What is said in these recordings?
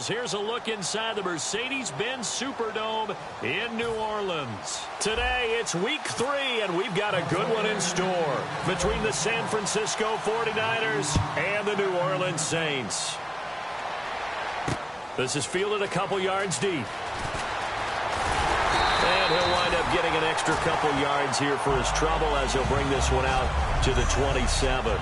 fans, here's a look inside the Mercedes-Benz Superdome in New Orleans. Today, it's week 3, and we've got a good one in store between the San Francisco 49ers and the New Orleans Saints. This is fielded a couple yards deep. And he'll wind up getting an extra couple yards here for his trouble as he'll bring this one out to the 27.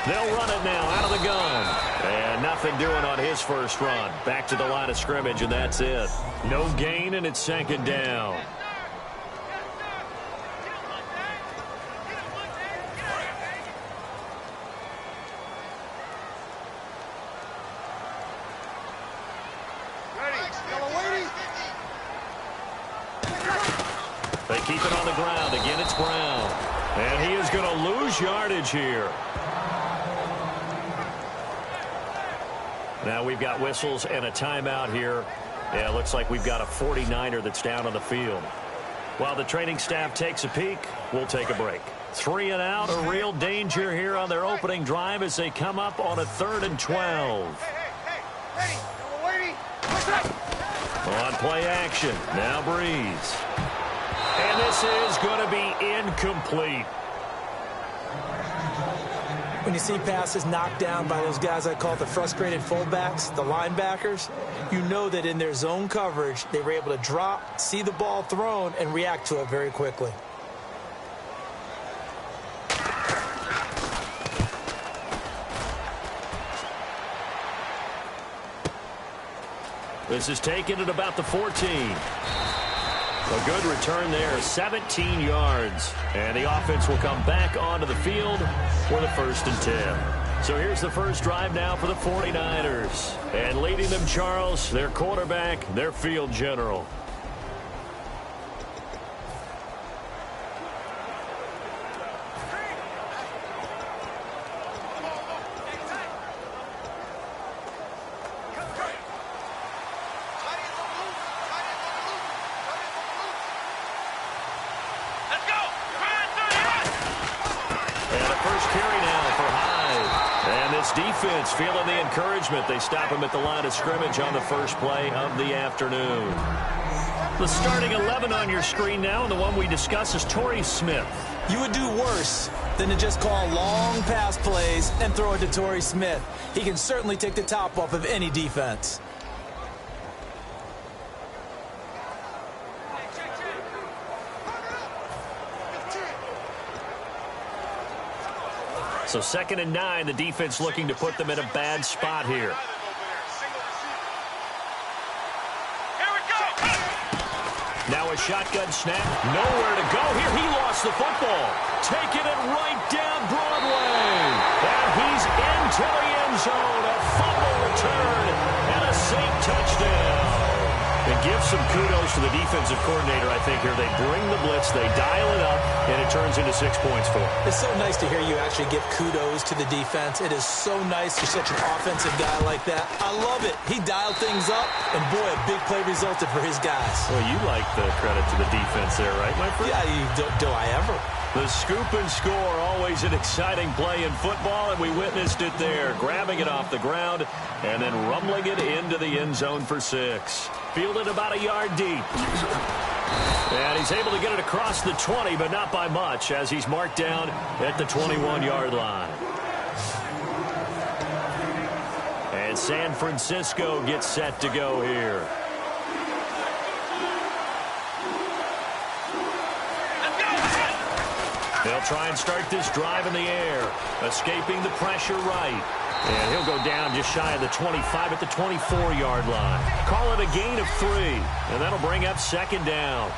They'll run it now out of the gun. And nothing doing on his first run. Back to the line of scrimmage, and that's it. No gain, and it's second down. They keep it on the ground. Again, it's Brown. And he is going to lose yardage here. Now we've got whistles and a timeout here. Yeah, it looks like we've got a 49er that's down on the field. While the training staff takes a peek, we'll take a break. 3 and out, a real danger here on their opening drive as they come up on a 3rd and 12. On play action, now Breeze. And this is going to be incomplete. When you see passes knocked down by those guys I call the frustrated fullbacks, the linebackers, you know that in their zone coverage, they were able to drop, see the ball thrown, and react to it very quickly. This is taken at about the 14. A good return there, 17 yards. And the offense will come back onto the field for the 1st and 10. So here's the first drive now for the 49ers. And leading them, Charles, their quarterback, their field general. Defense feeling the encouragement. They stop him at the line of scrimmage on the first play of the afternoon. The starting 11 on your screen now, and the one we discuss is Torrey Smith. You would do worse than to just call long pass plays and throw it to Torrey Smith. He can certainly take the top off of any defense. So 2nd and 9, the defense looking to put them in a bad spot here. Now a shotgun snap. Nowhere to go here. He lost the football. Taking it right down Broadway. And he's into the end zone. A fumble return and a Saint touchdown. And give some kudos to the defensive coordinator, I think, here. They bring the blitz, they dial it up, and it turns into 6 points for them. It's so nice to hear you actually give kudos to the defense. It is so nice you're such an offensive guy like that. I love it. He dialed things up, and boy, a big play resulted for his guys. Well, you like the credit to the defense there, right, my friend? Yeah, do I ever? The scoop and score, always an exciting play in football, and we witnessed it there. Grabbing it off the ground and then rumbling it into the end zone for 6. Fielded about a yard deep. And he's able to get it across the 20, but not by much, as he's marked down at the 21-yard line. And San Francisco gets set to go here. They'll try and start this drive in the air, escaping the pressure right. And he'll go down just shy of the 25 at the 24-yard line. Call it a gain of 3, and that'll bring up 2nd down.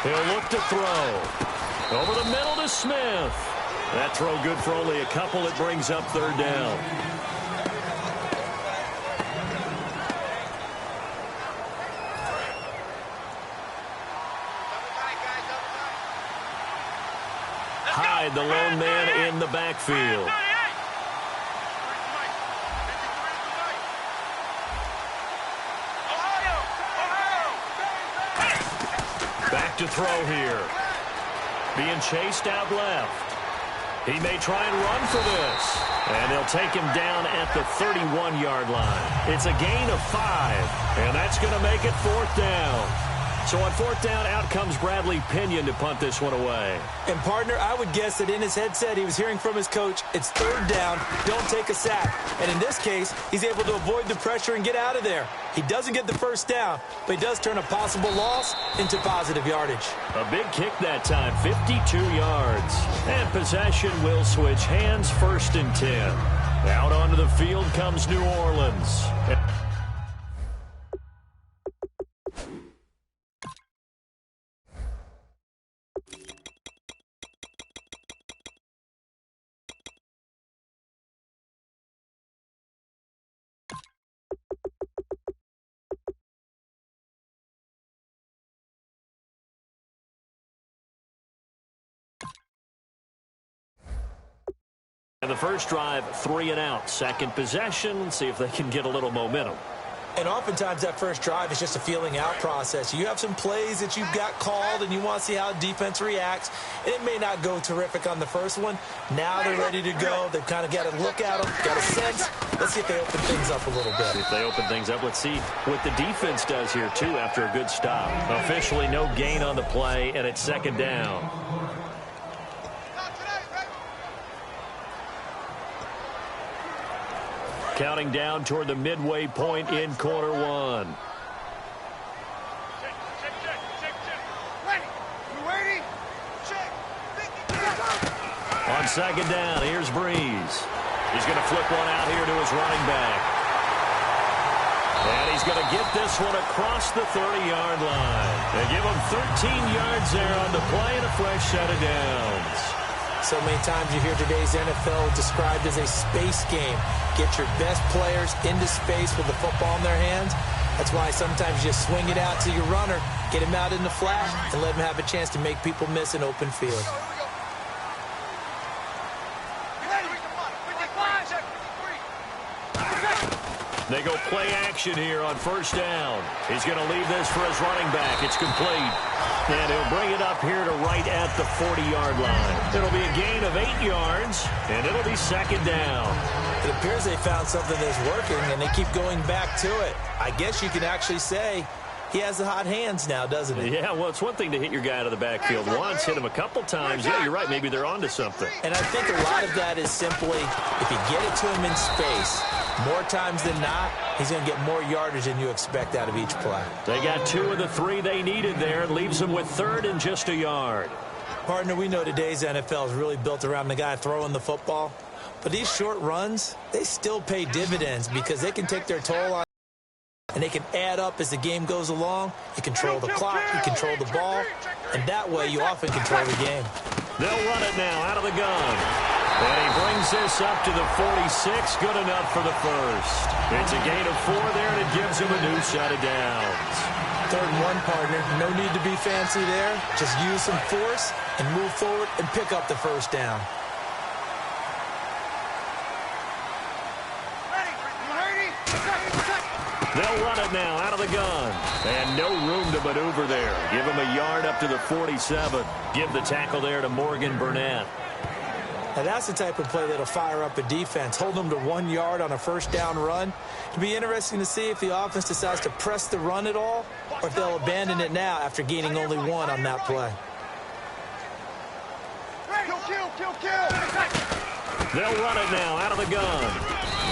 He'll look to throw. Smith. That throw good for only a couple. It brings up third down. Hyde, the lone man in the backfield. Back to throw here. Being chased out left. He may try and run for this. And they'll take him down at the 31-yard line. It's a gain of 5. And that's going to make it fourth down. So on fourth down, out comes Bradley Pinion to punt this one away. And, partner, I would guess that in his headset he was hearing from his coach, it's third down, don't take a sack. And in this case, he's able to avoid the pressure and get out of there. He doesn't get the first down, but he does turn a possible loss into positive yardage. A big kick that time, 52 yards. And possession will switch hands, 1st and 10. Out onto the field comes New Orleans. And the first drive, 3 and out. Second possession, see if they can get a little momentum. And oftentimes that first drive is just a feeling out process. You have some plays that you've got called and you want to see how defense reacts. And it may not go terrific on the first one. Now they're ready to go. They've kind of got to look at them, got a sense. Let's see if they open things up a little bit. If they open things up, let's see what the defense does here, too, after a good stop. Officially no gain on the play, and it's second down. Counting down toward the midway point in quarter one. On second down, here's Breeze. He's going to flip one out here to his running back. And he's going to get this one across the 30-yard line. They give him 13 yards there on the play and a fresh set of downs. So many times you hear today's NFL described as a space game. Get your best players into space with the football in their hands. That's why sometimes you just swing it out to your runner, get him out in the flat, and let him have a chance to make people miss an open field. They go play action here on first down. He's going to leave this for his running back. It's complete. And he'll bring it up here to right at the 40-yard line. It'll be a gain of 8 yards, and it'll be second down. It appears they found something that's working, and they keep going back to it. I guess you can actually say he has the hot hands now, doesn't he? Yeah, well, it's one thing to hit your guy out of the backfield once, hit him a couple times. Yeah, you're right. Maybe they're onto something. And I think a lot of that is simply if you get it to him in space, more times than not, he's going to get more yardage than you expect out of each play. They got 2 of the 3 they needed there. It leaves them with third and just a yard. Partner, we know today's NFL is really built around the guy throwing the football. But these short runs, they still pay dividends because they can take their toll on and they can add up as the game goes along. You control the clock, you control the ball, and that way you often control the game. They'll run it now out of the gun. And he brings this up to the 46. Good enough for the first. It's a gain of 4 there, and it gives him a new set of downs. 3rd and 1, partner. No need to be fancy there. Just use some force and move forward and pick up the first down. They'll run it now out of the gun. And no room to maneuver there. Give him a yard up to the 47. Give the tackle there to Morgan Burnett. Now that's the type of play that'll fire up a defense. Hold them to 1 yard on a first down run. It'll be interesting to see if the offense decides to press the run at all or if they'll abandon it now after gaining only 1 on that play. They'll run it now out of the gun.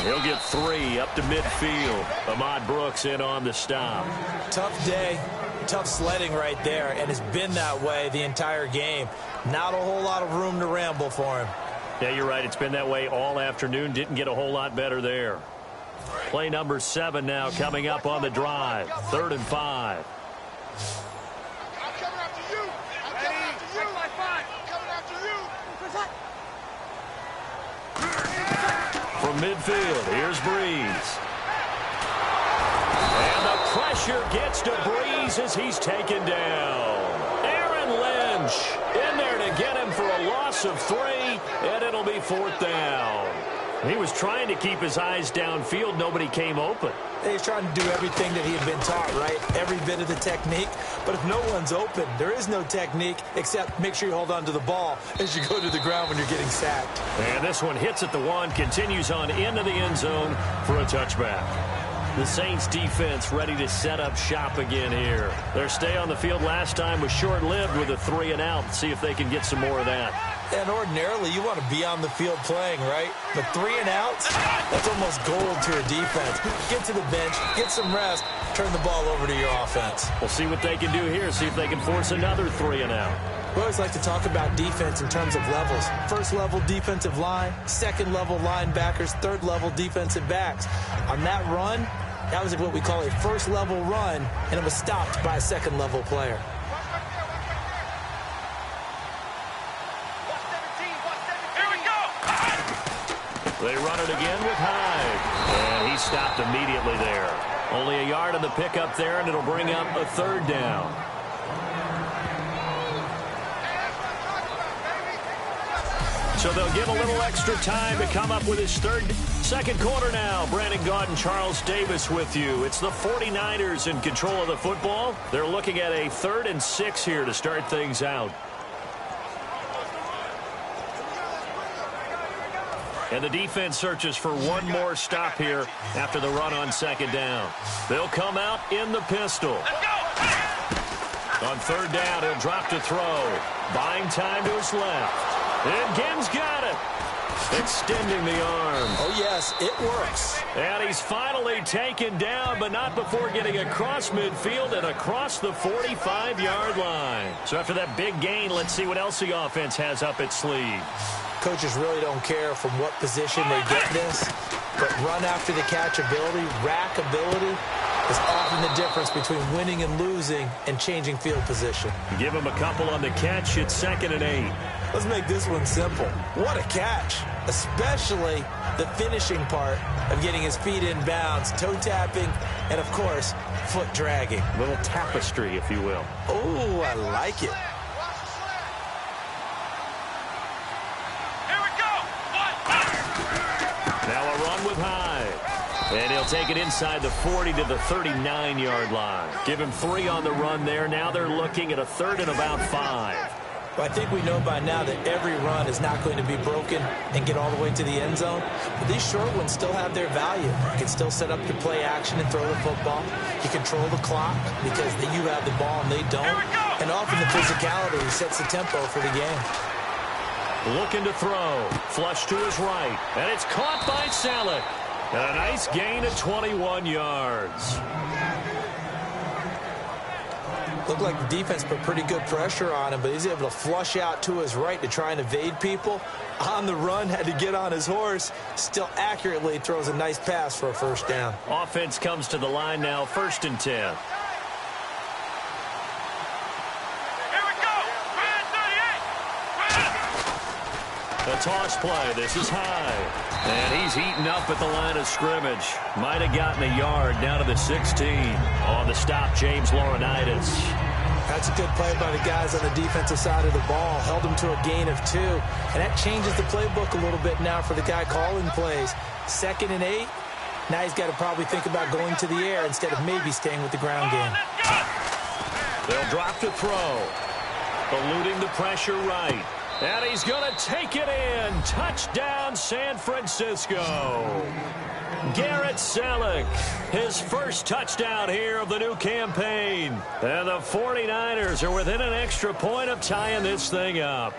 He'll get 3 up to midfield. Ahmad Brooks in on the stop. Tough day, tough sledding right there, and it's been that way the entire game. Not a whole lot of room to ramble for him. Yeah, you're right. It's been that way all afternoon. Didn't get a whole lot better there. Play number 7 now coming up on the drive. 3rd and 5. midfield, here's Breeze. And the pressure gets to Breeze as he's taken down. Aaron Lynch in there to get him for a loss of 3, and it'll be 4th down. He was trying to keep his eyes downfield. Nobody came open. He's trying to do everything that he had been taught, right? Every bit of the technique. But if no one's open, there is no technique except make sure you hold on to the ball as you go to the ground when you're getting sacked. And this one hits at the 1, continues on into the end zone for a touchback. The Saints defense ready to set up shop again here. Their stay on the field last time was short-lived with a 3-and-out. See if they can get some more of that. And ordinarily, you want to be on the field playing, right? But 3-and-outs, that's almost gold to your defense. Get to the bench, get some rest, turn the ball over to your offense. We'll see what they can do here, see if they can force another 3-and-out. We always like to talk about defense in terms of levels. First-level defensive line, second-level linebackers, third-level defensive backs. On that run, that was what we call a first-level run, and it was stopped by a second-level player. They run it again with Hyde. And he stopped immediately there. Only a yard on the pickup there, and it'll bring up a 3rd down. So they'll give a little extra time to come up with his second quarter now. Brandon Gaudin and Charles Davis with you. It's the 49ers in control of the football. They're looking at a 3rd and 6 here to start things out. And the defense searches for one more stop here after the run on 2nd down. They'll come out in the pistol. On 3rd down, he'll drop to throw. Buying time to his left. And Ginn's got it. Extending the arm. Oh, yes, it works. And he's finally taken down, but not before getting across midfield and across the 45-yard line. So after that big gain, let's see what else the offense has up its sleeve. Coaches really don't care from what position they get this, but run after the catch ability, rack ability, is often the difference between winning and losing and changing field position. Give him a couple on the catch. It's 2nd and 8. Let's make this one simple. What a catch, especially the finishing part of getting his feet in bounds, toe tapping, and, of course, foot dragging. A little tapestry, if you will. Oh, I like it. Now a run with Hyde. And he'll take it inside the 40 to the 39-yard line. Give him 3 on the run there. Now they're looking at a 3rd and about 5. Well, I think we know by now that every run is not going to be broken and get all the way to the end zone. But these short ones still have their value. You can still set up your play action and throw the football. You control the clock because you have the ball and they don't. And often the physicality sets the tempo for the game. Looking to throw. Flush to his right. And it's caught by Salek. And a nice gain of 21 yards. Looked like the defense put pretty good pressure on him, but he's able to flush out to his right to try and evade people. On the run, had to get on his horse. Still accurately throws a nice pass for a 1st down. Offense comes to the line now, 1st and 10. A toss play. This is Hyde. And he's eaten up at the line of scrimmage. Might have gotten a yard down to the 16. On the stop, James Laurinaitis. That's a good play by the guys on the defensive side of the ball. Held him to a gain of 2. And that changes the playbook a little bit now for the guy calling plays. 2nd and 8. Now he's got to probably think about going to the air instead of maybe staying with the ground game. They'll drop to throw. Eluding the pressure right. And he's going to take it in. Touchdown, San Francisco. Garrett Salek, his first touchdown here of the new campaign. And the 49ers are within an extra point of tying this thing up.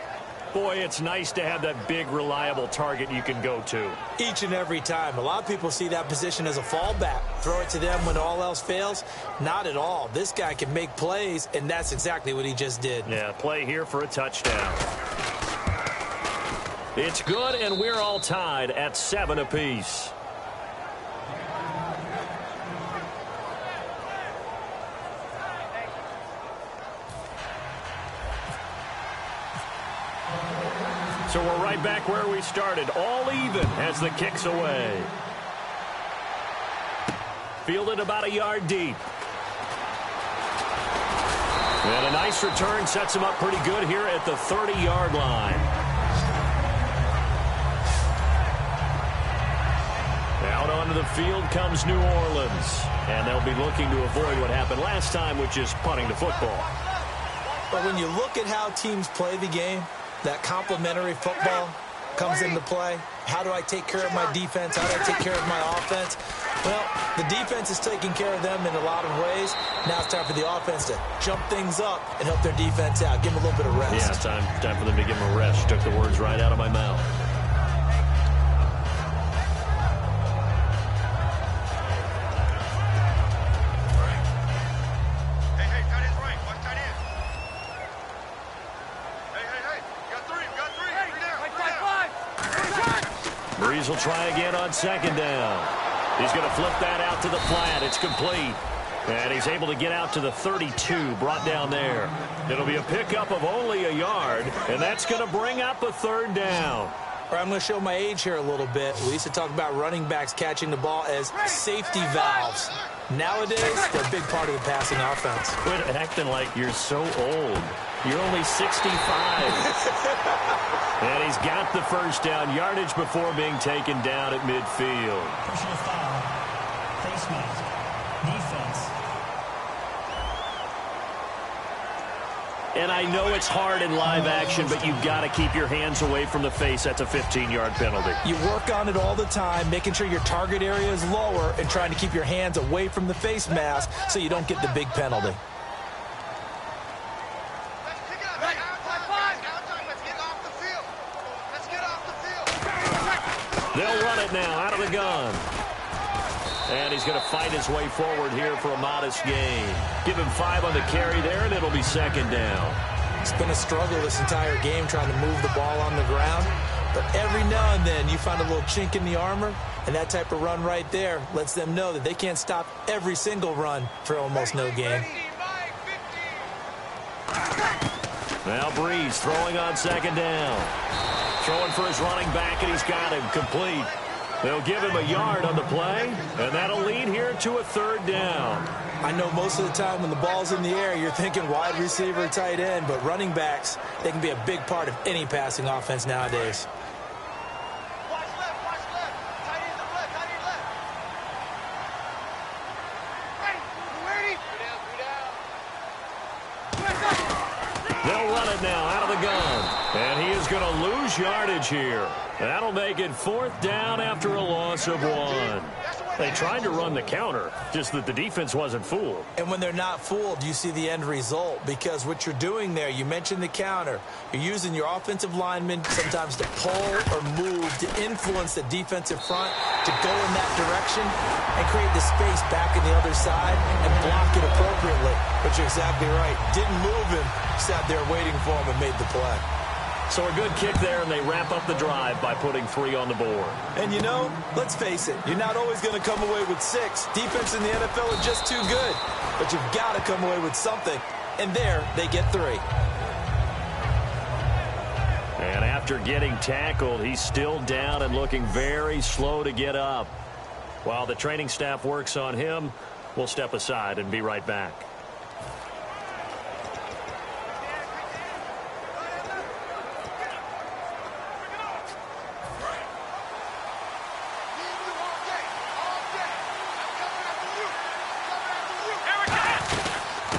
Boy, it's nice to have that big, reliable target you can go to. Each and every time. A lot of people see that position as a fallback. Throw it to them when all else fails. Not at all. This guy can make plays, and that's exactly what he just did. Yeah, play here for a touchdown. It's good, and we're all tied at 7 apiece. So we're right back where we started, all even as the kick's away. Fielded about a yard deep. And a nice return sets him up pretty good here at the 30-yard line. Out onto the field comes New Orleans. And they'll be looking to avoid what happened last time, which is punting the football. But when you look at how teams play the game, that complementary football comes into play. How do I take care of my defense? How do I take care of my offense? Well, the defense is taking care of them in a lot of ways. Now it's time for the offense to jump things up and help their defense out. Give them a little bit of rest. Yeah, time for them to give them a rest. Took the words right out of my mouth. Breeze will try again on second down. He's going to flip that out to the flat. It's complete. And he's able to get out to the 32, brought down there. It'll be a pickup of only a yard, and that's going to bring up a third down. All right, I'm going to show my age here a little bit. We used to talk about running backs catching the ball as safety valves. Nowadays, they're a big part of the passing offense. Quit acting like you're so old. You're only 65. And he's got the first down, yardage before being taken down at midfield. Personal foul, face mask, defense. And I know it's hard in live action, but you've got to keep your hands away from the face. That's a 15-yard penalty. You work on it all the time, making sure your target area is lower and trying to keep your hands away from the face mask so you don't get the big penalty. They'll run it now out of the gun. And he's going to fight his way forward here for a modest gain. Give him 5 on the carry there, and it'll be second down. It's been a struggle this entire game trying to move the ball on the ground. But every now and then you find a little chink in the armor, and that type of run right there lets them know that they can't stop every single run for almost no gain. Now Breeze throwing on second down. Throwing for his running back, and he's got him complete. They'll give him a yard on the play, and that'll lead here to a third down. I know most of the time when the ball's in the air, you're thinking wide receiver, tight end, but running backs, they can be a big part of any passing offense nowadays. Watch left, tight end left, tight end left. Hey, you ready? They'll run it now out of the gun. And he is going to lose yardage here. That'll make it 4th down after a loss of 1. They tried to run the counter, just that the defense wasn't fooled. And when they're not fooled, you see the end result. Because what you're doing there, you mentioned the counter. You're using your offensive linemen sometimes to pull or move, to influence the defensive front, to go in that direction and create the space back in the other side and block it appropriately. But you're exactly right. Didn't move him, sat there waiting for him and made the play. So a good kick there, and they wrap up the drive by putting 3 on the board. And you know, let's face it, you're not always going to come away with 6. Defense in the NFL is just too good. But you've got to come away with something. And there, they get 3. And after getting tackled, he's still down and looking very slow to get up. While the training staff works on him, we'll step aside and be right back.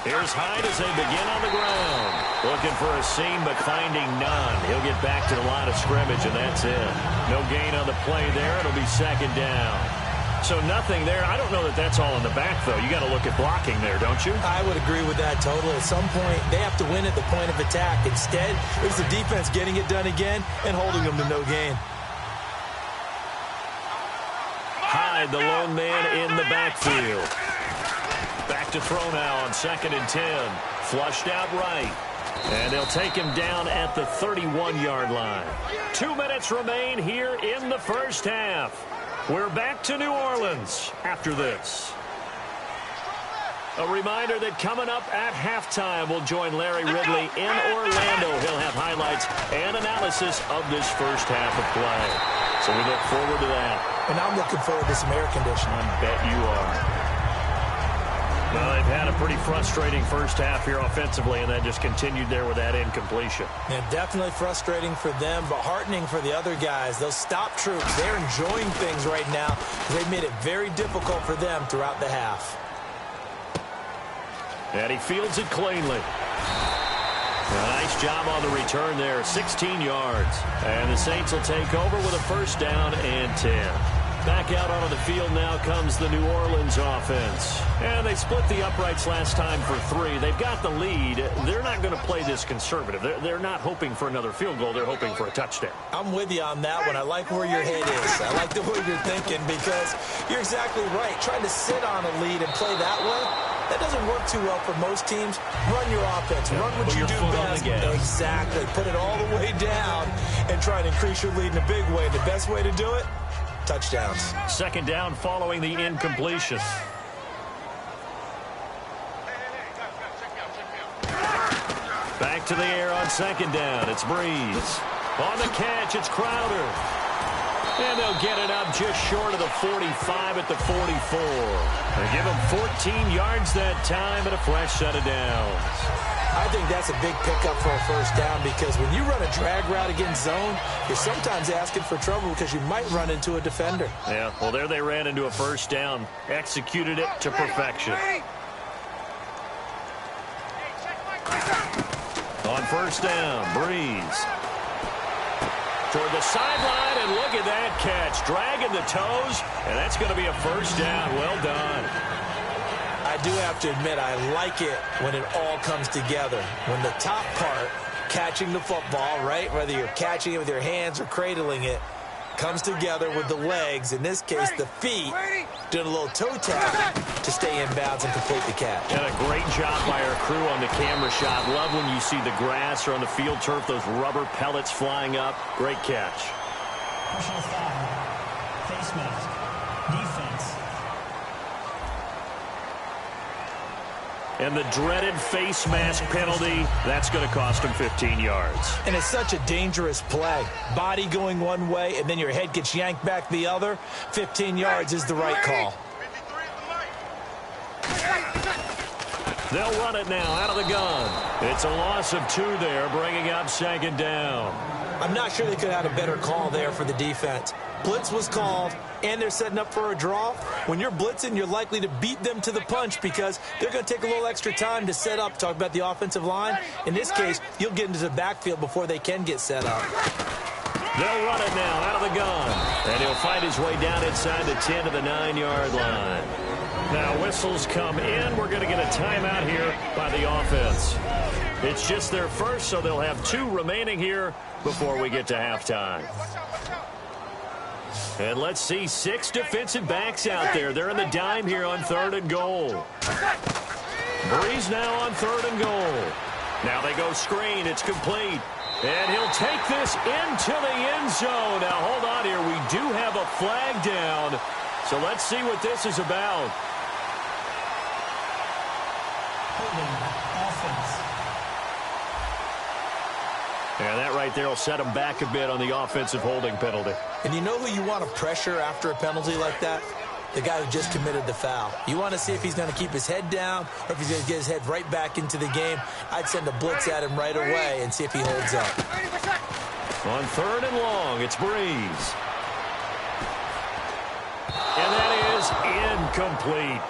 Here's Hyde as they begin on the ground. Looking for a seam, but finding none. He'll get back to the line of scrimmage, and that's it. No gain on the play there. It'll be second down. So nothing there. I don't know that that's all in the back, though. You got to look at blocking there, don't you? I would agree with that totally. At some point, they have to win at the point of attack. Instead, it was the defense getting it done again and holding them to no gain. Hyde, the lone man in the backfield. Back to throw now on 2nd and 10. Flushed out right. And they'll take him down at the 31-yard line. 2 minutes remain here in the first half. We're back to New Orleans after this. A reminder that coming up at halftime, we'll join Larry Ridley in Orlando. He'll have highlights and analysis of this first half of play. So we look forward to that. And I'm looking forward to some air conditioning. I bet you are. Well, they've had a pretty frustrating first half here offensively, and that just continued there with that incompletion. Yeah, definitely frustrating for them, but heartening for the other guys. Those stop troops, they're enjoying things right now. They've made it very difficult for them throughout the half. And he fields it cleanly. A nice job on the return there, 16 yards. And the Saints will take over with a first down and 10. Back out onto the field now comes the New Orleans offense. And they split the uprights last time for 3. They've got the lead. They're not going to play this conservative. They're not hoping for another field goal. They're hoping for a touchdown. I'm with you on that one. I like where your head is. I like the way you're thinking because you're exactly right. Trying to sit on a lead and play that way, that doesn't work too well for most teams. Run your offense. Run what you do best. Exactly. Put it all the way down and try and increase your lead in a big way. The best way to do it, touchdowns. Second down following the incompletion. Back to the air on second down. It's Breeze. On the catch, it's Crowder. And they'll get it up just short of the 45 at the 44. They give him 14 yards that time and a fresh set of downs. I think that's a big pickup for a first down because when you run a drag route against zone, you're sometimes asking for trouble because you might run into a defender. Yeah, well, there they ran into a first down. Executed it to perfection. On first down, Breeze. Toward the sideline, and look at that catch. Dragging the toes, and that's going to be a first down. Well done. I do have to admit, I like it when it all comes together. When the top part, catching the football, right, whether you're catching it with your hands or cradling it, comes together with the legs, in this case the feet, doing a little toe tap to stay in bounds and complete the catch. And a great job by our crew on the camera shot. Love when you see the grass or on the field turf, those rubber pellets flying up. Great catch. Personal foul. Face mask. Defense. And the dreaded face mask penalty, that's going to cost him 15 yards. And it's such a dangerous play. Body going one way, and then your head gets yanked back the other. 15 yards is the right call. They'll run it now out of the gun. It's a loss of 2 there, bringing up second down. I'm not sure they could have had a better call there for the defense. Blitz was called, and they're setting up for a draw. When you're blitzing, you're likely to beat them to the punch because they're going to take a little extra time to set up. Talk about the offensive line. In this case, you'll get into the backfield before they can get set up. They'll run it now out of the gun. And he'll find his way down inside the 10 to the 9-yard line. Now whistles come in. We're going to get a timeout here by the offense. It's just their first, so they'll have 2 remaining here before we get to halftime. And let's see, 6 defensive backs out there. They're in the dime here on 3rd and goal. Breeze now on 3rd and goal. Now they go screen. It's complete. And he'll take this into the end zone. Now, hold on here. We do have a flag down. So let's see what this is about. Holding. Offense. And that right there will set them back a bit on the offensive holding penalty. And you know who you want to pressure after a penalty like that? The guy who just committed the foul. You want to see if he's going to keep his head down or if he's going to get his head right back into the game. I'd send a blitz at him right away and see if he holds up. On 3rd and long, it's Breeze. And that is incomplete.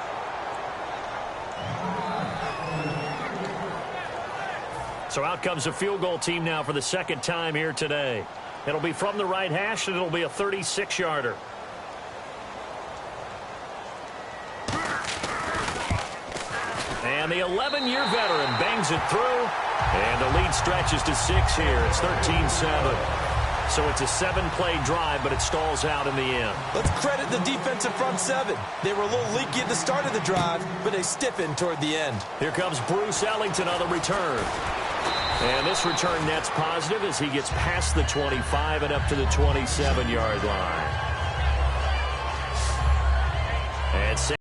So out comes a field goal team now for the second time here today. It'll be from the right hash, and it'll be a 36-yarder. And the 11-year veteran bangs it through. And the lead stretches to 6 here. It's 13-7. So it's a 7-play drive, but it stalls out in the end. Let's credit the defensive front 7. They were a little leaky at the start of the drive, but they stiffened toward the end. Here comes Bruce Ellington on the return. And this return net's positive as he gets past the 25 and up to the 27-yard line. And San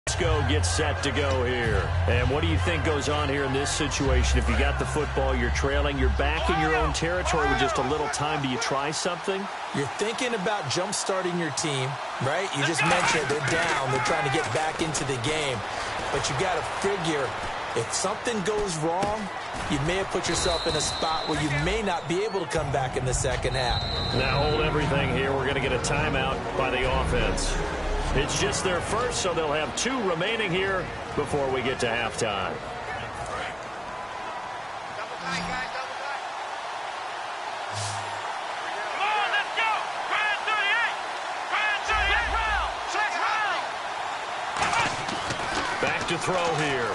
Francisco gets set to go here. And what do you think goes on here in this situation? If you got the football, you're trailing, you're back in your own territory with just a little time. Do you try something? You're thinking about jump-starting your team, right? You just mentioned they're down. They're trying to get back into the game. But you got to figure, if something goes wrong, you may have put yourself in a spot where you may not be able to come back in the second half. Now hold everything here. We're going to get a timeout by the offense. It's just their first, so they'll have 2 remaining here before we get to halftime. Double tight, guys, double tight. Come on, let's go. Grand 38. Grand 38. Back to throw here.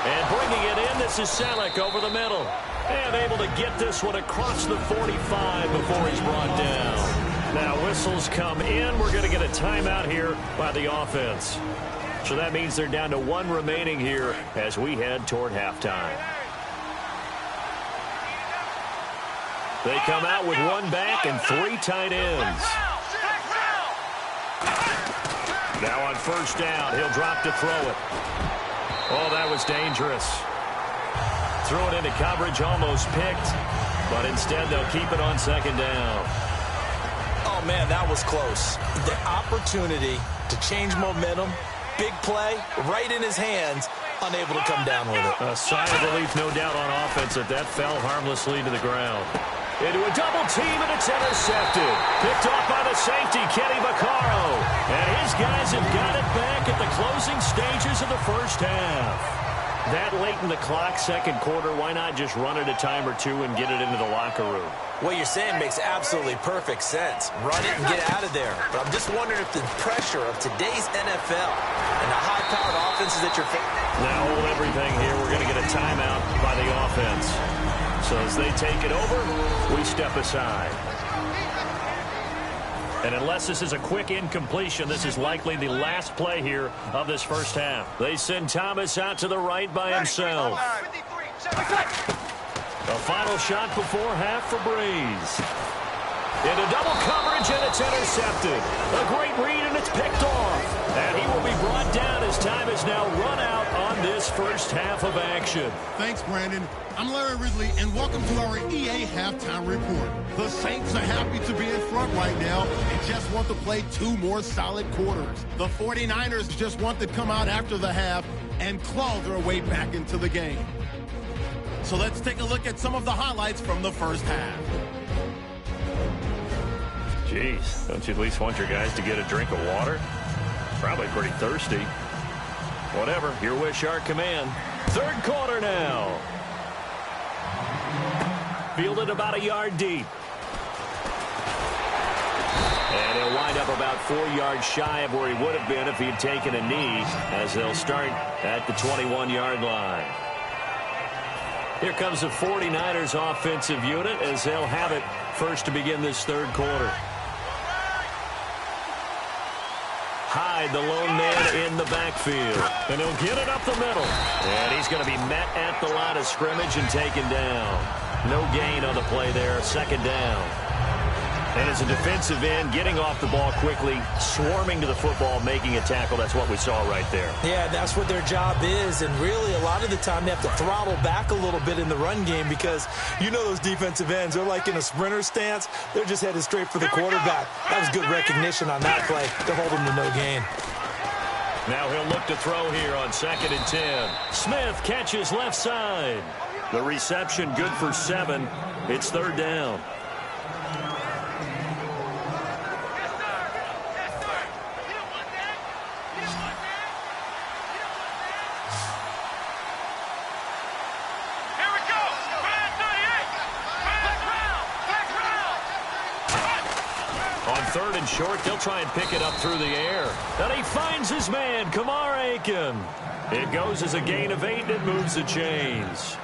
And bringing it in, this is Selleck over the middle. And able to get this one across the 45 before he's brought down. Now whistles come in. We're going to get a timeout here by the offense. So that means they're down to 1 remaining here as we head toward halftime. They come out with 1 back and 3 tight ends. Now on first down, he'll drop to throw it. Oh, that was dangerous. Threw it into coverage, almost picked. But instead, they'll keep it on second down. Oh, man, that was close. The opportunity to change momentum, big play, right in his hands, unable to come down with it. A sigh of relief, no doubt, on offense that fell harmlessly to the ground. Into a double team, and it's intercepted. Picked off by the safety, Kenny Vaccaro. And his guys have got it back at the closing stages of the first half. That late in the clock, second quarter, why not just run it a time or 2 and get it into the locker room? What you're saying makes absolutely perfect sense. Run it and get out of there. But I'm just wondering if the pressure of today's NFL and the high-powered offenses that you're facing. Now hold everything here. We're going to get a timeout by the offense. So as they take it over, we step aside. And unless this is a quick incompletion, this is likely the last play here of this first half. They send Thomas out to the right by himself. A final shot before half for Breeze. Into double coverage, and it's intercepted. A great read, and it's picked off. And he will be brought down as time is now run out on this first half of action. Thanks, Brandon. I'm Larry Ridley, and welcome to our EA Halftime Report. The Saints are happy to be in front right now and just want to play 2 more solid quarters. The 49ers just want to come out after the half and claw their way back into the game. So let's take a look at some of the highlights from the first half. Jeez, don't you at least want your guys to get a drink of water? Probably pretty thirsty. Whatever, your wish, our command. Third quarter now. Fielded about a yard deep. And he'll wind up about 4 yards shy of where he would have been if he had taken a knee, as they'll start at the 21-yard line. Here comes the 49ers offensive unit as they'll have it first to begin this third quarter. Hyde, the lone man in the backfield. And he'll get it up the middle. And he's going to be met at the line of scrimmage and taken down. No gain on the play there. Second down. And as a defensive end, getting off the ball quickly, swarming to the football, making a tackle. That's what we saw right there. Yeah, that's what their job is. And really, a lot of the time, they have to throttle back a little bit in the run game because you know those defensive ends, they're like in a sprinter stance. They're just headed straight for the quarterback. That was good recognition on that play to hold him to no gain. Now he'll look to throw here on 2nd and 10. Smith catches left side. The reception good for 7. It's third down. Third and short, they'll try and pick it up through the air. And he finds his man, Kamar Aiken. It goes as a gain of 8, and it moves the chains.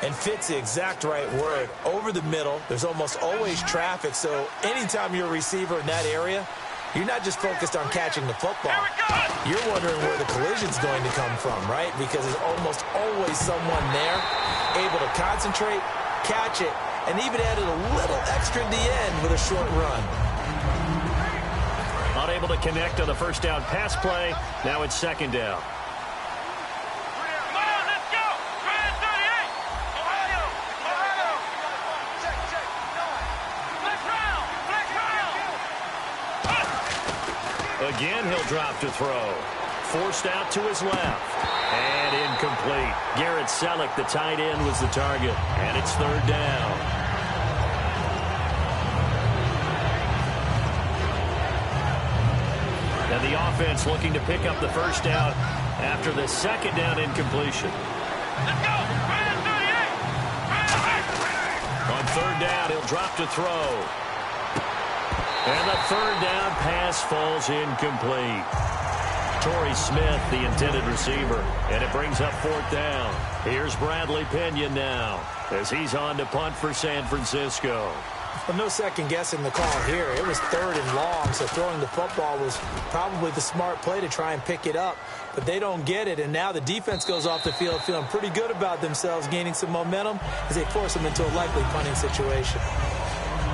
And fits the exact right word. Over the middle, there's almost always traffic, so anytime you're a receiver in that area, you're not just focused on catching the football. You're wondering where the collision's going to come from, right? Because there's almost always someone there able to concentrate, catch it, and even added a little extra at the end with a short run. Unable to connect on the first down pass play. Now it's second down. Again, he'll drop to throw. Forced out to his left. And incomplete. Garrett Selleck, the tight end, was the target. And it's third down. And the offense looking to pick up the first down after the second down incompletion. Let's go! On third down, he'll drop to throw. And the third down pass falls incomplete. Torrey Smith, the intended receiver, and it brings up fourth down. Here's Bradley Pinion now as he's on to punt for San Francisco. Well, no second guessing the call here. It was third and long, so throwing the football was probably the smart play to try and pick it up. But they don't get it, and now the defense goes off the field feeling pretty good about themselves, gaining some momentum as they force them into a likely punting situation.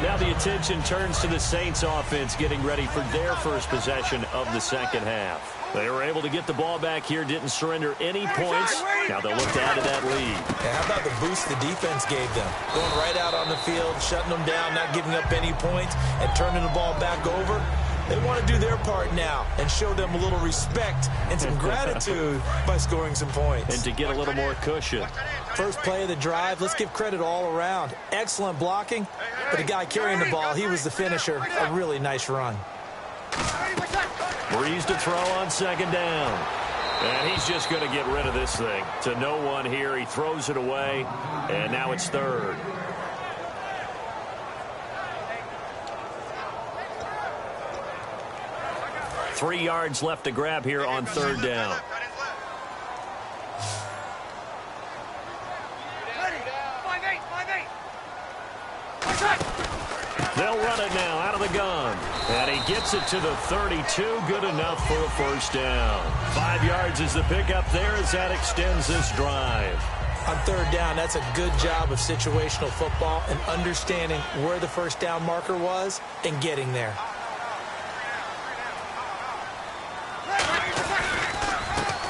Now the attention turns to the Saints offense getting ready for their first possession of the second half. They were able to get the ball back here, didn't surrender any points. Now they'll look to add to that lead. And how about the boost the defense gave them? Going right out on the field, shutting them down, not giving up any points, and turning the ball back over. They want to do their part now and show them a little respect and some gratitude by scoring some points. And to get a little more cushion. First play of the drive, let's give credit all around. Excellent blocking, but the guy carrying the ball, he was the finisher. A really nice run. Breeze to throw on second down. And he's just going to get rid of this thing. To no one here. He throws it away, and now it's third. Three yards left to grab here on third down. They'll run it now out of the gun. And he gets it to the 32. Good enough for a first down. 5 yards is the pickup there as that extends this drive. On third down, that's a good job of situational football and understanding where the first down marker was and getting there.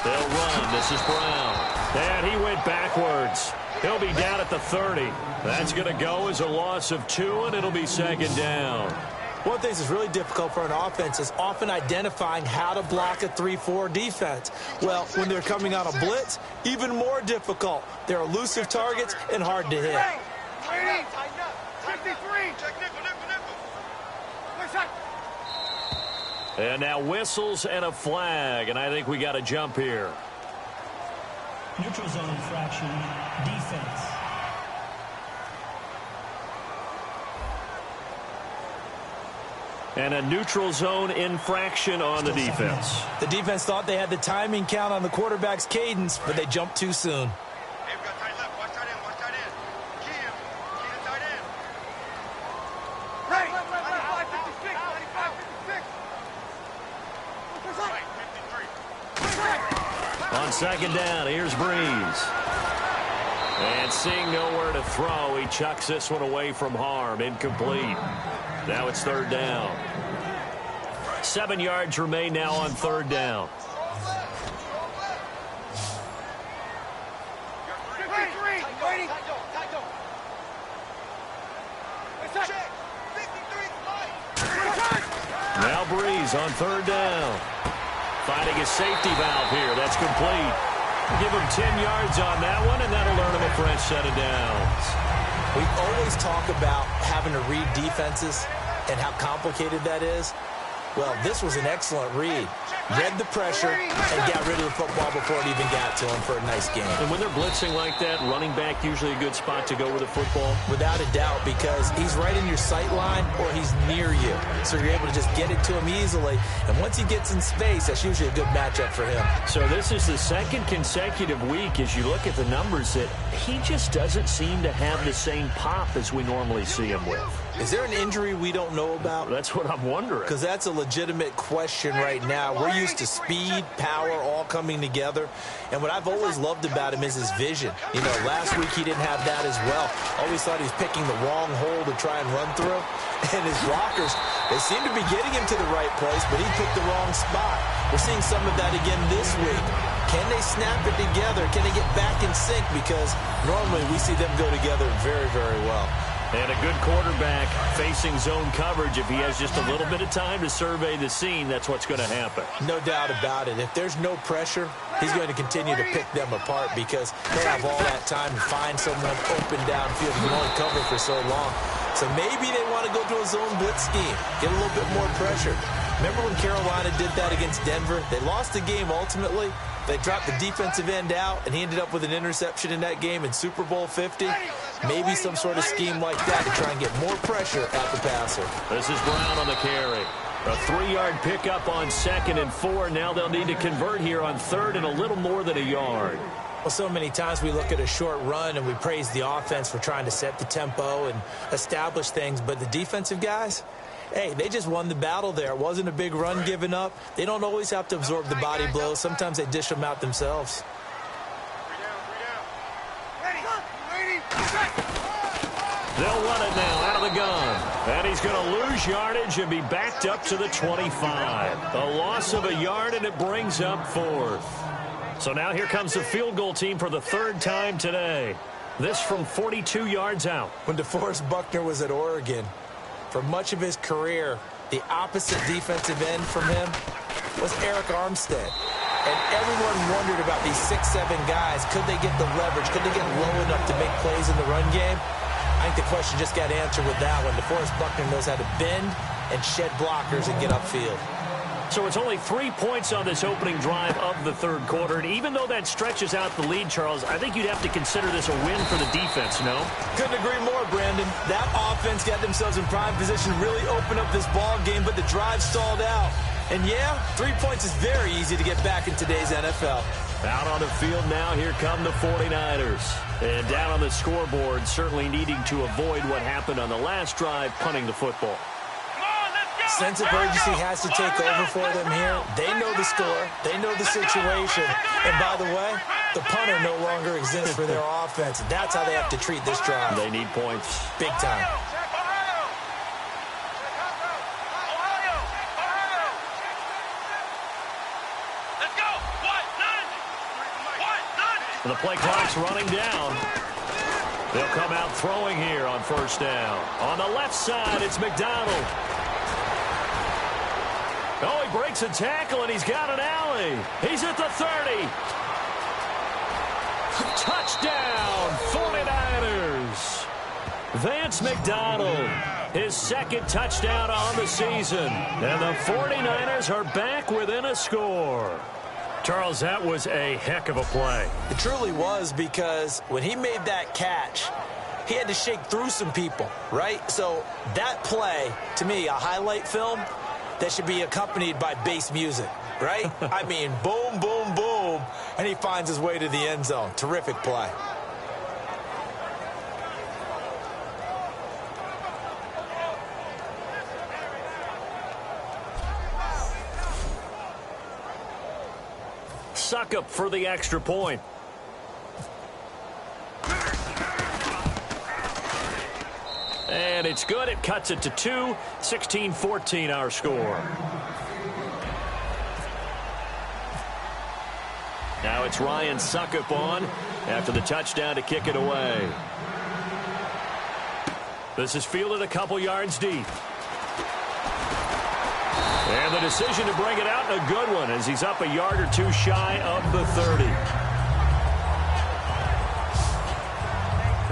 They'll run. This is Brown. And he went backwards. He'll be down at the 30. That's going to go as a loss of 2, and it'll be second down. One of the things that's really difficult for an offense is often identifying how to block a 3-4 defense. Well, when they're coming on a blitz, even more difficult. They're elusive targets and hard to hit. And now whistles and a flag, and I think we got a jump here. Neutral zone infraction, defense. And a neutral zone infraction on the defense. The defense thought they had the timing count on the quarterback's cadence, but they jumped too soon. On second down, here's Breeze. And seeing nowhere to throw, he chucks this one away from harm. Incomplete. Now it's third down. 7 yards remain now on third down. Now Breeze on third down. Finding a safety valve here. That's complete. Give him 10 yards on that one, and that'll earn him a fresh set of downs. We always talk about having to read defenses and how complicated that is. Well, this was an excellent read. Read the pressure and got rid of the football before it even got to him for a nice game. And when they're blitzing like that, running back usually a good spot to go with the football? Without a doubt, because he's right in your sight line or he's near you. So you're able to just get it to him easily. And once he gets in space, that's usually a good matchup for him. So this is the second consecutive week, as you look at the numbers, that he just doesn't seem to have the same pop as we normally see him with. Is there an injury we don't know about? That's what I'm wondering. Because that's a legitimate question right now. We're used to speed, power, all coming together. And what I've always loved about him is his vision. You know, last week he didn't have that as well. Always thought he was picking the wrong hole to try and run through. And his blockers, they seem to be getting him to the right place, but he picked the wrong spot. We're seeing some of that again this week. Can they snap it together? Can they get back in sync? Because normally we see them go together very, very well. And a good quarterback facing zone coverage. If he has just a little bit of time to survey the scene, that's what's going to happen. No doubt about it. If there's no pressure, he's going to continue to pick them apart because he'll have all that time to find someone open downfield. He can only cover for so long. So maybe they want to go to a zone blitz scheme, get a little bit more pressure. Remember when Carolina did that against Denver? They lost the game ultimately. They dropped the defensive end out, and he ended up with an interception in that game in Super Bowl 50. Maybe some sort of scheme like that to try and get more pressure at the passer. This is Brown on the carry. A 3-yard pickup on 2nd and 4. Now they'll need to convert here on 3rd and a little more than a yard. Well, so many times we look at a short run and we praise the offense for trying to set the tempo and establish things, but the defensive guys, hey, they just won the battle there. It wasn't a big run given up. They don't always have to absorb the body blows. Sometimes they dish them out themselves. They'll run it now out of the gun. And he's going to lose yardage and be backed up to the 25. A loss of a yard, and it brings up 4th. So now here comes the field goal team for the 3rd time today. This from 42 yards out. When DeForest Buckner was at Oregon, for much of his career, the opposite defensive end from him was Eric Armstead. And everyone wondered about these 6'7" guys. Could they get the leverage? Could they get low enough to make plays in the run game? I think the question just got answered with that one. DeForest Buckner knows how to bend and shed blockers and get upfield. So it's only 3 points on this opening drive of the 3rd quarter. And even though that stretches out the lead, Charles, I think you'd have to consider this a win for the defense, no? Couldn't agree more, Brandon. That offense got themselves in prime position to really open up this ball game, but the drive stalled out. And yeah, 3 points is very easy to get back in today's NFL. Out on the field now, here come the 49ers. And down on the scoreboard, certainly needing to avoid what happened on the last drive, punting the football. Sense of urgency has to take over for them here. They know the score. They know the situation. And by the way, the punter no longer exists for their offense. That's how they have to treat this drive. They need points. Big time. And the play clock's running down. They'll come out throwing here on 1st down. On the left side, it's McDonald. Oh, he breaks a tackle, and he's got an alley. He's at the 30. Touchdown, 49ers. Vance McDonald, his 2nd touchdown on the season. And the 49ers are back within a score. Charles, that was a heck of a play. It truly was, because when he made that catch, he had to shake through some people, right? So that play, to me, a highlight film that should be accompanied by bass music, right? I mean, boom, boom, boom, and he finds his way to the end zone. Terrific play. Succop for the extra point. And it's good. It cuts it to 2. 16-14 our score. Now it's Ryan Succop on after the touchdown to kick it away. This is fielded a couple yards deep. And the decision to bring it out, a good one, as he's up a yard or 2 shy of the 30.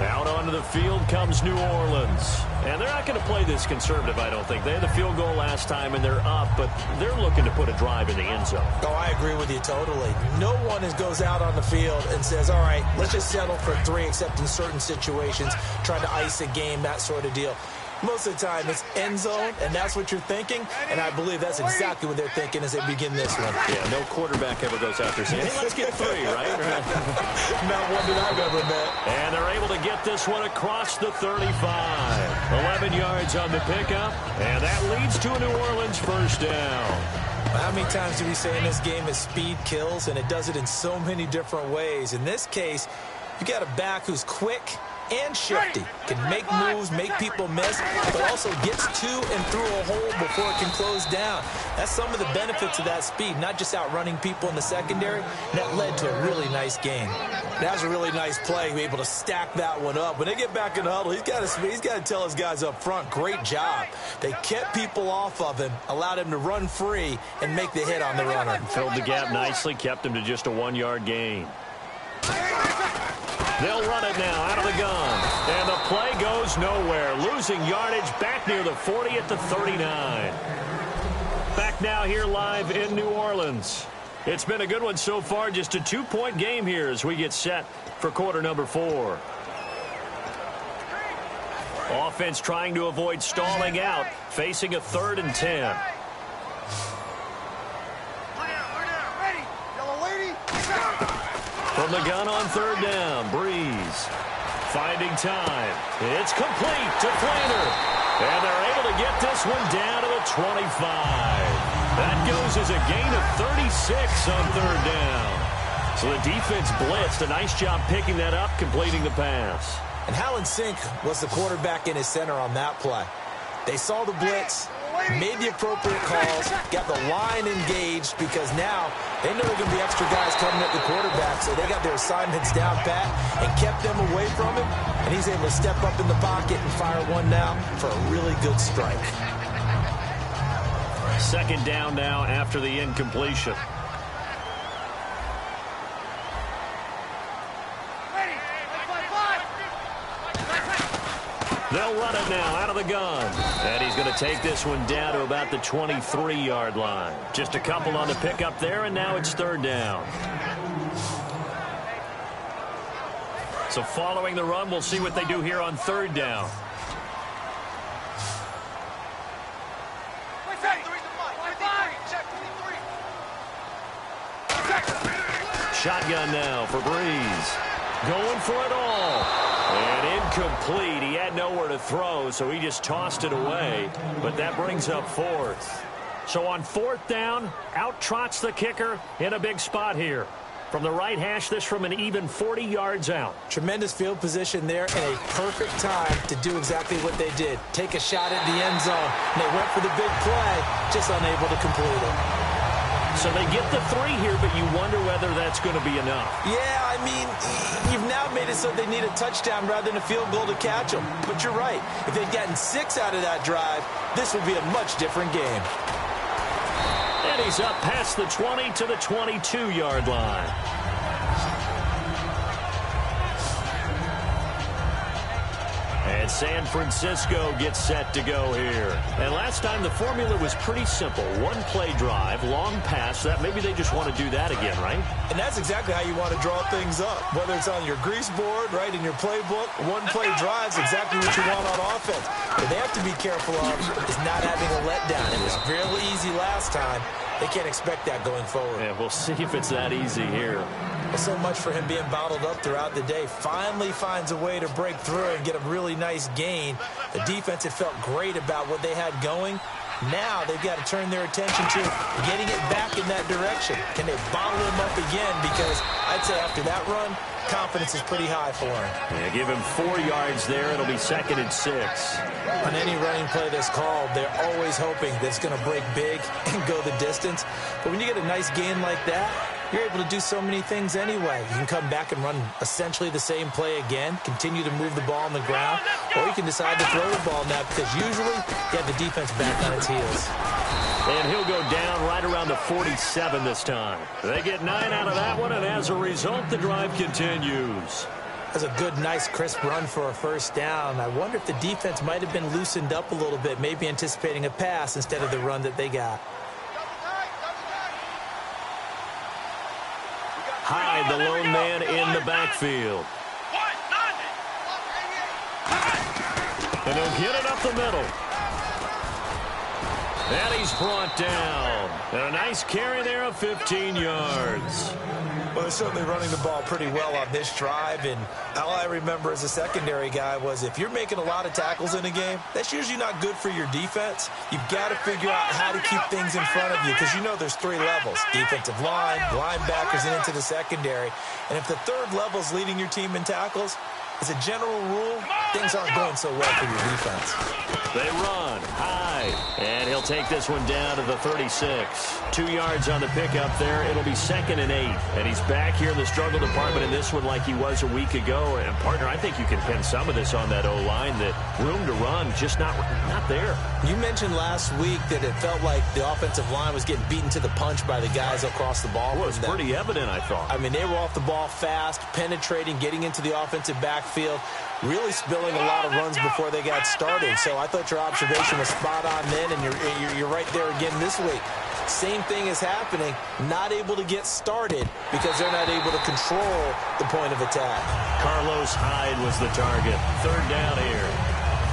Out onto the field comes New Orleans. And they're not going to play this conservative, I don't think. They had the field goal last time, and they're up, but they're looking to put a drive in the end zone. Oh, I agree with you totally. No one goes out on the field and says, all right, let's just settle for 3, except in certain situations, trying to ice a game, that sort of deal. Most of the time, it's end zone, and that's what you're thinking, and I believe that's exactly what they're thinking as they begin this one. Yeah, no quarterback ever goes out there saying, hey, let's get 3, right? Not one that I've ever met. And they're able to get this one across the 35. 11 yards on the pickup, and that leads to a New Orleans first down. How many times do we say in this game that speed kills, and it does it in so many different ways? In this case, you got a back who's quick and shifty, can make moves, make people miss, but also gets to and through a hole before it can close down. That's some of the benefits of that speed, not just outrunning people in the secondary. That led to a really nice gain. That was a really nice play, be able to stack that one up. When they get back in the huddle, he's got to tell his guys up front, great job. They kept people off of him, allowed him to run free and make the hit on the runner. Filled the gap nicely, kept him to just a 1-yard gain. They'll run it now out of the gun. And the play goes nowhere. Losing yardage back near the 40 at the 39. Back now here live in New Orleans. It's been a good one so far. Just a 2-point game here as we get set for quarter number 4. Offense trying to avoid stalling out, facing a 3rd and 10. From the gun on 3rd down, Breeze finding time. It's complete to Flainer. And they're able to get this one down to the 25. That goes as a gain of 36 on 3rd down. So the defense blitzed. A nice job picking that up, completing the pass. And Hallen Sink was the quarterback in his center on that play. They saw the blitz, made the appropriate calls, got the line engaged, because now they know there are going to be extra guys coming at the quarterback, so they got their assignments down pat and kept them away from him, and he's able to step up in the pocket and fire one now for a really good strike. 2nd down now after the incompletion. They'll run it now out of the gun. And he's going to take this one down to about the 23-yard line. Just a couple on the pickup there, and now it's 3rd down. So following the run, we'll see what they do here on 3rd down. Shotgun now for Breeze. Going for it all. And incomplete. He had nowhere to throw, so he just tossed it away. But that brings up 4th. So on 4th down, out trots the kicker in a big spot here. From the right hash, this from an even 40 yards out. Tremendous field position there and a perfect time to do exactly what they did. Take a shot at the end zone. And they went for the big play, just unable to complete it. So they get the 3 here, but you wonder whether that's going to be enough. Yeah, I mean, you've now made it so they need a touchdown rather than a field goal to catch them. But you're right. If they'd gotten 6 out of that drive, this would be a much different game. And he's up past the 20 to the 22-yard line. And San Francisco gets set to go here. And last time the formula was pretty simple. 1-play drive, long pass. That maybe they just want to do that again, right? And that's exactly how you want to draw things up. Whether it's on your grease board, right, in your playbook, 1-play drive's exactly what you want on offense. What they have to be careful of is not having a letdown. It was really easy last time. They can't expect that going forward. Yeah, we'll see if it's that easy here. Well, so much for him being bottled up throughout the day. Finally finds a way to break through and get a really nice gain. The defense had felt great about what they had going. Now they've got to turn their attention to getting it back in that direction. Can they bottle him up again? Because I'd say after that run, confidence is pretty high for him. Yeah, give him 4 yards there. It'll be 2nd and 6. On any running play that's called, they're always hoping that it's going to break big and go the distance. But when you get a nice gain like that, you're able to do so many things anyway. You can come back and run essentially the same play again, continue to move the ball on the ground, or you can decide to throw the ball now because usually you have the defense back on its heels. And he'll go down right around the 47 this time. They get 9 out of that one, and as a result, the drive continues. That's a good, nice, crisp run for a first down. I wonder if the defense might have been loosened up a little bit, maybe anticipating a pass instead of the run that they got. Hyde, the lone man in the backfield. And he'll get it up the middle. And he's brought down. And a nice carry there of 15 yards. Well, they're certainly running the ball pretty well on this drive, and all I remember as a secondary guy was if you're making a lot of tackles in a game, that's usually not good for your defense. You've got to figure out how to keep things in front of you because you know there's three levels, defensive line, linebackers, and into the secondary. And if the third level is leading your team in tackles, as a general rule, things aren't going so well for your defense. They run high, and he'll take this one down to the 36. 2 yards on the pickup there. It'll be 2nd and 8. And he's back here in the struggle department in this one like he was a week ago. And, partner, I think you can pin some of this on that O-line, that room to run just not there. You mentioned last week that it felt like the offensive line was getting beaten to the punch by the guys across the ball. Well, it was pretty evident, I thought. I mean, they were off the ball fast, penetrating, getting into the offensive backfield, really spilling a lot of runs before they got started. So I thought your observation was spot on then, and you're right there again this week. Same thing is happening, not able to get started because they're not able to control the point of attack. Carlos Hyde was the target. 3rd down here.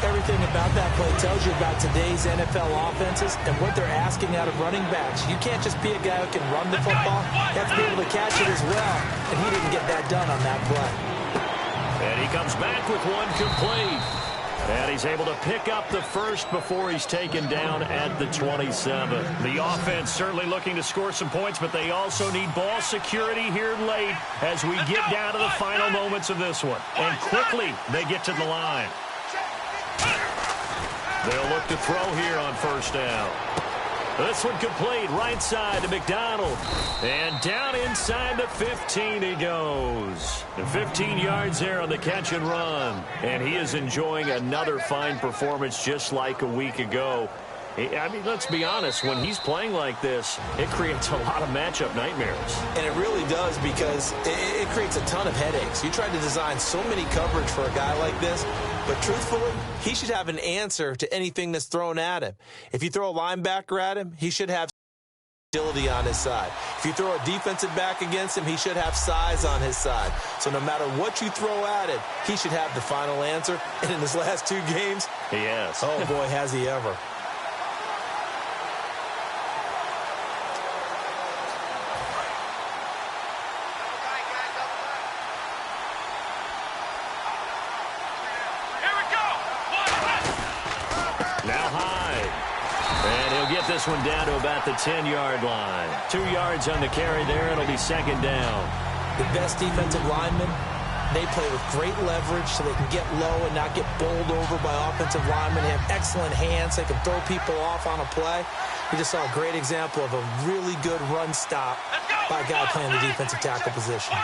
Everything about that play tells you about today's NFL offenses and what they're asking out of running backs. You can't just be a guy who can run the football. You have to be able to catch it as well, and he didn't get that done on that play. And he comes back with one complete. And he's able to pick up the first before he's taken down at the 27. The offense certainly looking to score some points, but they also need ball security here late as we get down to the final moments of this one. And quickly, they get to the line. They'll look to throw here on 1st down. This one complete, right side to McDonald. And down inside the 15 he goes. And 15 yards there on the catch and run. And he is enjoying another fine performance just like a week ago. I mean, let's be honest, when he's playing like this, it creates a lot of matchup nightmares. And it really does because it creates a ton of headaches. You try to design so many coverage for a guy like this, but truthfully, he should have an answer to anything that's thrown at him. If you throw a linebacker at him, he should have agility on his side. If you throw a defensive back against him, he should have size on his side. So no matter what you throw at him, he should have the final answer. And in his last 2 games, he has. Oh, boy, has he ever. This one down to about the 10-yard line. 2 yards on the carry there. It'll be 2nd down. The best defensive linemen, they play with great leverage so they can get low and not get bowled over by offensive linemen. They have excellent hands. They can throw people off on a play. We just saw a great example of a really good run stop by a guy playing the defensive tackle position.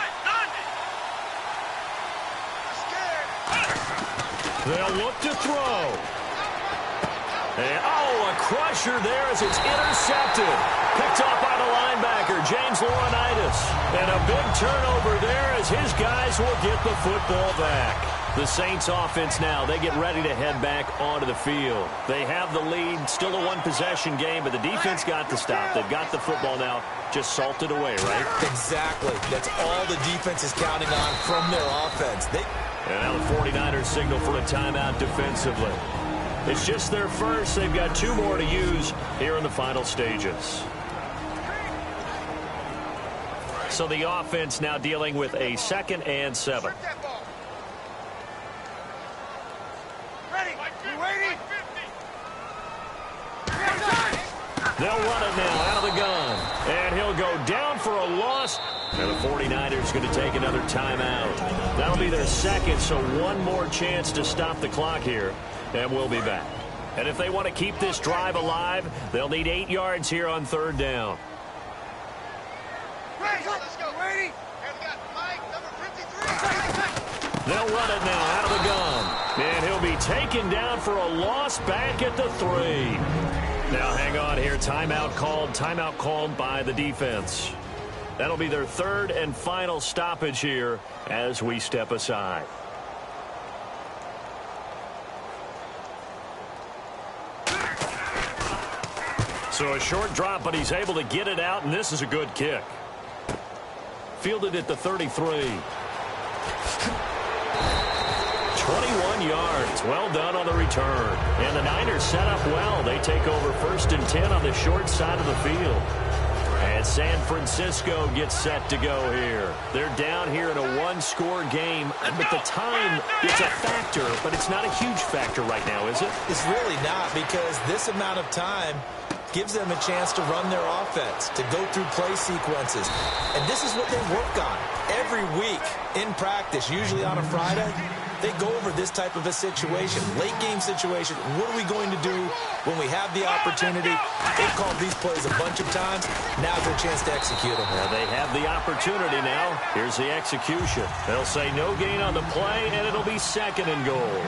They'll look to throw. And, a crusher there as it's intercepted. Picked off by the linebacker, James Laurinaitis. And a big turnover there as his guys will get the football back. The Saints offense now, they get ready to head back onto the field. They have the lead, still a one-possession game, but the defense got the stop. They've got the football now, just salted away, right? Exactly. That's all the defense is counting on from their offense. And now the 49ers signal for a timeout defensively. It's just their first. They've got 2 more to use here in the final stages. So the offense now dealing with a 2nd and 7. They'll run it now out of the gun. And he'll go down for a loss. And the 49ers going to take another timeout. That'll be their 2nd, so 1 more chance to stop the clock here. And we'll be back. And if they want to keep this drive alive, they'll need 8 yards here on 3rd down. Let's go. Ready? And we got Mike, number 53. They'll run it now out of the gun. And he'll be taken down for a loss back at the 3. Now hang on here. Timeout called by the defense. That'll be their 3rd and final stoppage here as we step aside. So a short drop, but he's able to get it out, and this is a good kick. Fielded at the 33. 21 21 yards. Well done on the return. And the Niners set up well. They take over 1st and 10 on the short side of the field. And San Francisco gets set to go here. They're down here in a one-score game, but the time, it's a factor, but it's not a huge factor right now, is it? It's really not, because this amount of time gives them a chance to run their offense, to go through play sequences. And this is what they work on every week in practice, usually on a Friday. They go over this type of a situation, late game situation. What are we going to do when we have the opportunity? They've called these plays a bunch of times. Now's their chance to execute them. Well, they have the opportunity now. Here's the execution. They'll say no gain on the play, and it'll be 2nd and goal.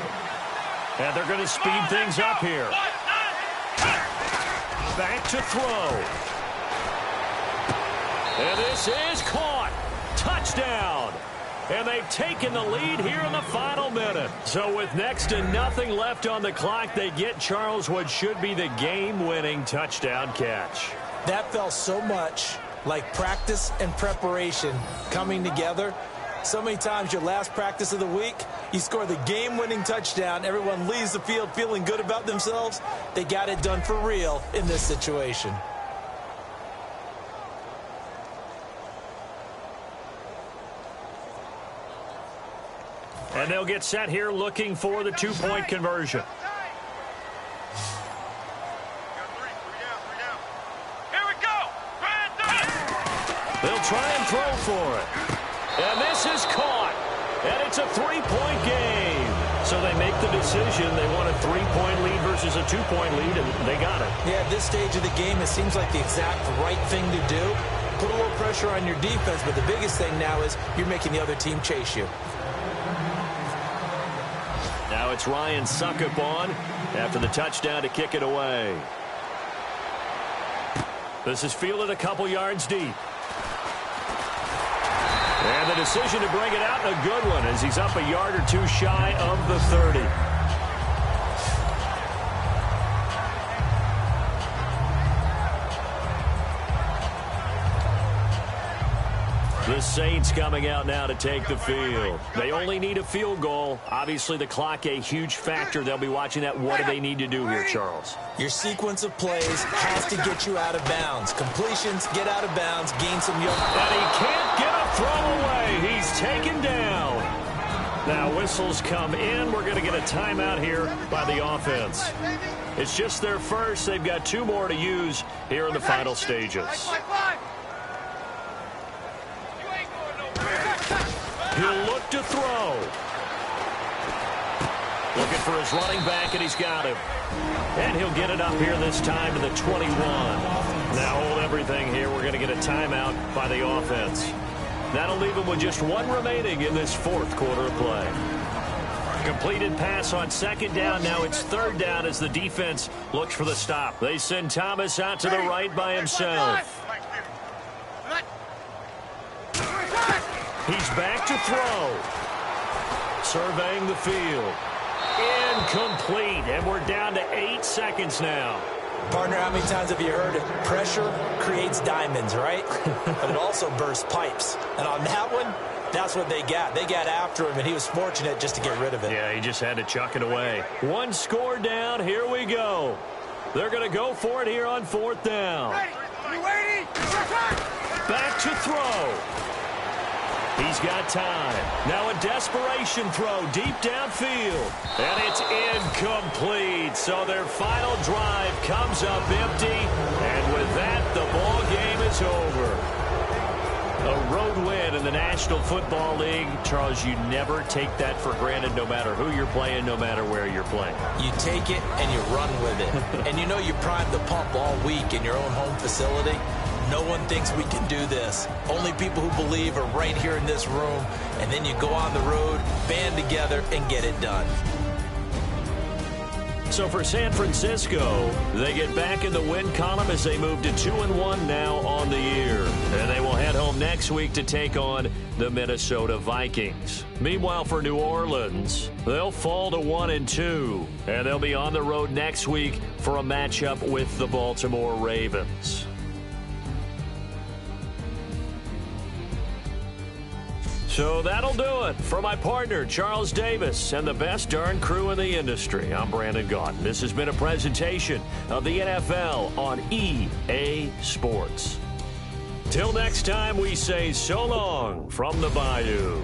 And they're going to speed things up here. Back to throw. And this is caught. Touchdown. And they've taken the lead here in the final minute. So with next to nothing left on the clock, they get Charles what should be the game-winning touchdown catch. That felt so much like practice and preparation coming together. So many times your last practice of the week, you score the game-winning touchdown. Everyone leaves the field feeling good about themselves. They got it done for real in this situation. And they'll get set here looking for the two-point conversion. Here we go. They'll try and throw for it. And this is caught. And it's a 3-point game. So they make the decision. They want a 3-point lead versus a 2-point lead, and they got it. Yeah, at this stage of the game, it seems like the exact right thing to do. Put a little pressure on your defense, but the biggest thing now is you're making the other team chase you. Now it's Ryan Succop on after the touchdown to kick it away. This is fielded a couple yards deep. And the decision to bring it out, a good one, as he's up a yard or two shy of the 30. The Saints coming out now to take the field. They only need a field goal. Obviously, the clock a huge factor. They'll be watching that. What do they need to do here, Charles? Your sequence of plays has to get you out of bounds. Completions, get out of bounds, gain some yards. And he can't get a throw away. He's taken down. Now whistles come in. We're going to get a timeout here by the offense. It's just their first. They've got 2 more to use here in the final stages. He'll look to throw. Looking for his running back, and he's got him. And he'll get it up here this time to the 21. Now hold everything here. We're going to get a timeout by the offense. That'll leave him with just 1 remaining in this 4th quarter of play. Completed pass on 2nd down. Now it's 3rd down as the defense looks for the stop. They send Thomas out to the right by himself. He's back to throw. Surveying the field. Incomplete. And we're down to 8 seconds now. Partner, how many times have you heard it? Pressure creates diamonds, right? But it also bursts pipes. And on that one, that's what they got. They got after him, and he was fortunate just to get rid of it. Yeah, he just had to chuck it away. 1 score down. Here we go. They're going to go for it here on 4th down. Back to throw. He's got time. Now a desperation throw deep downfield. And it's incomplete. So their final drive comes up empty. And with that, the ball game is over. A road win in the National Football League. Charles, you never take that for granted, no matter who you're playing, no matter where you're playing. You take it and you run with it. And you know you primed the pump all week in your own home facility. No one thinks we can do this. Only people who believe are right here in this room. And then you go on the road, band together, and get it done. So for San Francisco, they get back in the win column as they move to 2-1 now on the year. And they will head home next week to take on the Minnesota Vikings. Meanwhile, for New Orleans, they'll fall to 1-2. And they'll be on the road next week for a matchup with the Baltimore Ravens. So that'll do it. For my partner, Charles Davis, and the best darn crew in the industry, I'm Brandon Gaudin. This has been a presentation of the NFL on EA Sports. Till next time, we say so long from the Bayou.